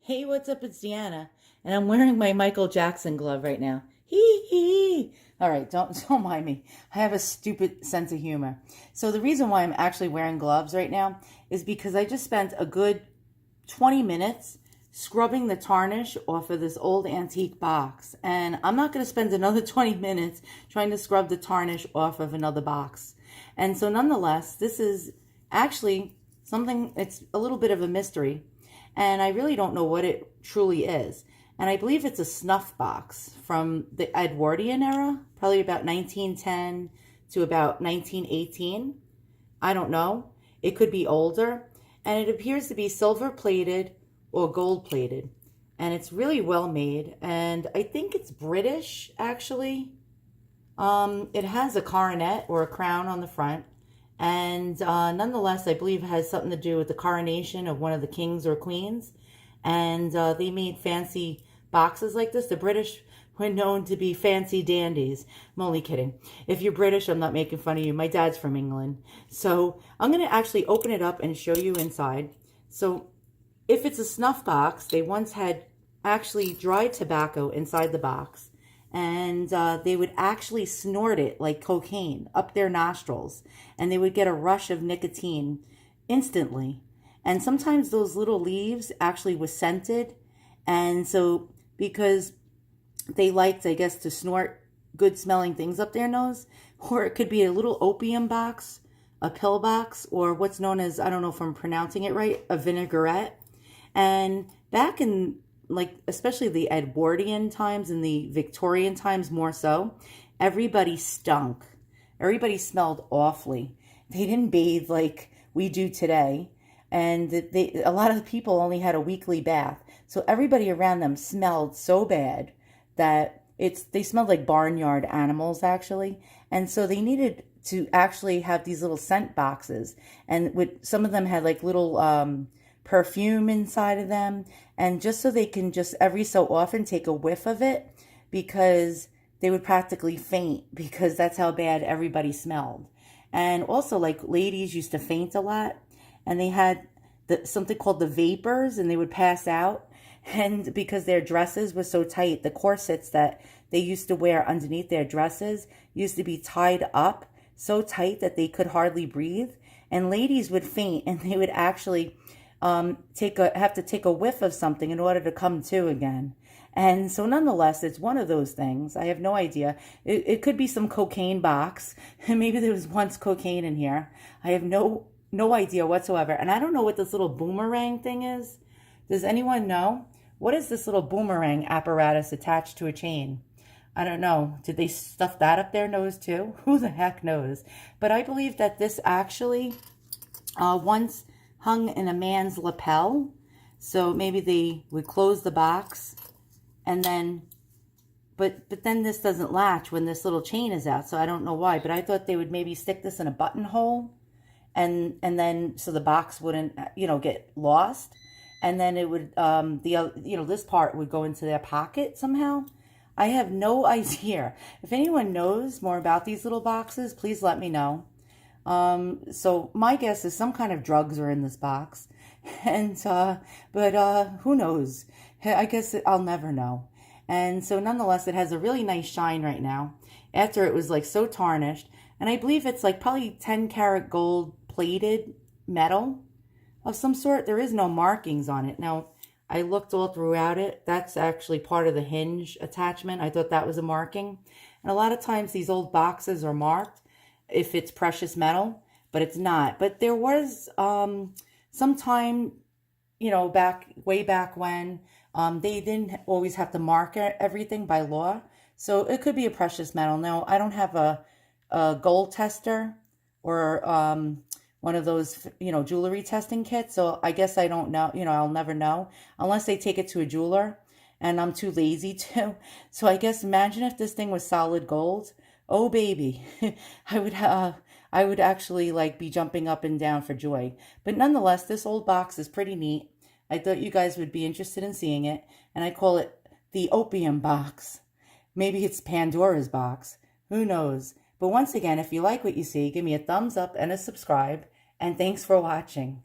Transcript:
Hey, what's up? It's Deanna, and I'm wearing my Michael Jackson glove right now. Hee hee. All right, don't mind me. I have a stupid sense of humor. So the reason why I'm actually wearing gloves right now is because I just spent a good 20 minutes scrubbing the tarnish off of this old antique box, and I'm not going to spend another 20 minutes trying to scrub the tarnish off of another box. And so nonetheless, this is actually something, it's a little bit of a mystery, and I really don't know what it truly is. And I believe it's a snuff box from the Edwardian era, probably about 1910 to about 1918. I don't know. It could be older. And it appears to be silver plated or gold plated. And it's really well made. And I think it's British, actually. It has a coronet or a crown on the front. And nonetheless, I believe it has something to do with the coronation of one of the kings or queens. And they made fancy boxes like this. The British were known to be fancy dandies. I'm only kidding. If you're British, I'm not making fun of you. My dad's from England. So I'm going to actually open it up and show you inside. So if it's a snuff box, they once had actually dried tobacco inside the box. And they would actually snort it like cocaine up their nostrils, and they would get a rush of nicotine instantly. And sometimes those little leaves actually was scented, and so because they liked, I guess, to snort good smelling things up their nose, or it could be a little opium box, a pill box, or what's known as, I don't know if I'm pronouncing it right, a vinaigrette. And back in, like, especially the Edwardian times and the Victorian times more so, everybody stunk. Everybody smelled awfully. They didn't bathe like we do today. And a lot of people only had a weekly bath. So everybody around them smelled so bad that they smelled like barnyard animals, actually. And so they needed to actually have these little scent boxes. And some of them had like little perfume inside of them, and just so they can just every so often take a whiff of it, because they would practically faint because that's how bad everybody smelled. And also, like, ladies used to faint a lot, and they had something called the vapors, and they would pass out. And because their dresses were so tight, the corsets that they used to wear underneath their dresses used to be tied up so tight that they could hardly breathe, and ladies would faint, and they would actually have to take a whiff of something in order to come to again. And so nonetheless, it's one of those things. I have no idea. It could be some cocaine box. Maybe there was once cocaine in here. I have no idea whatsoever. And I don't know what this little boomerang thing is. Does anyone know? What is this little boomerang apparatus attached to a chain? I don't know. Did they stuff that up their nose too? Who the heck knows? But I believe that this actually once hung in a man's lapel. So maybe they would close the box, and then, but then this doesn't latch when this little chain is out. So I don't know why, but I thought they would maybe stick this in a buttonhole, and then so the box wouldn't, get lost. And then it would, this part would go into their pocket somehow. I have no idea. If anyone knows more about these little boxes, please let me know. So my guess is some kind of drugs are in this box, and, but who knows? I guess I'll never know. And so nonetheless, it has a really nice shine right now after it was like so tarnished. And I believe it's like probably 10 karat gold plated metal of some sort. There is no markings on it. Now, I looked all throughout it. That's actually part of the hinge attachment. I thought that was a marking. And a lot of times these old boxes are marked if it's precious metal, but it's not. But there was some time, way back when, they didn't always have to mark everything by law. So it could be a precious metal. Now, I don't have a gold tester or one of those, jewelry testing kits. So I guess I don't know, I'll never know unless they take it to a jeweler, and I'm too lazy to. So I guess imagine if this thing was solid gold. Oh, baby, I would actually be jumping up and down for joy. But nonetheless, this old box is pretty neat. I thought you guys would be interested in seeing it. And I call it the opium box. Maybe it's Pandora's box. Who knows? But once again, if you like what you see, give me a thumbs up and a subscribe. And thanks for watching.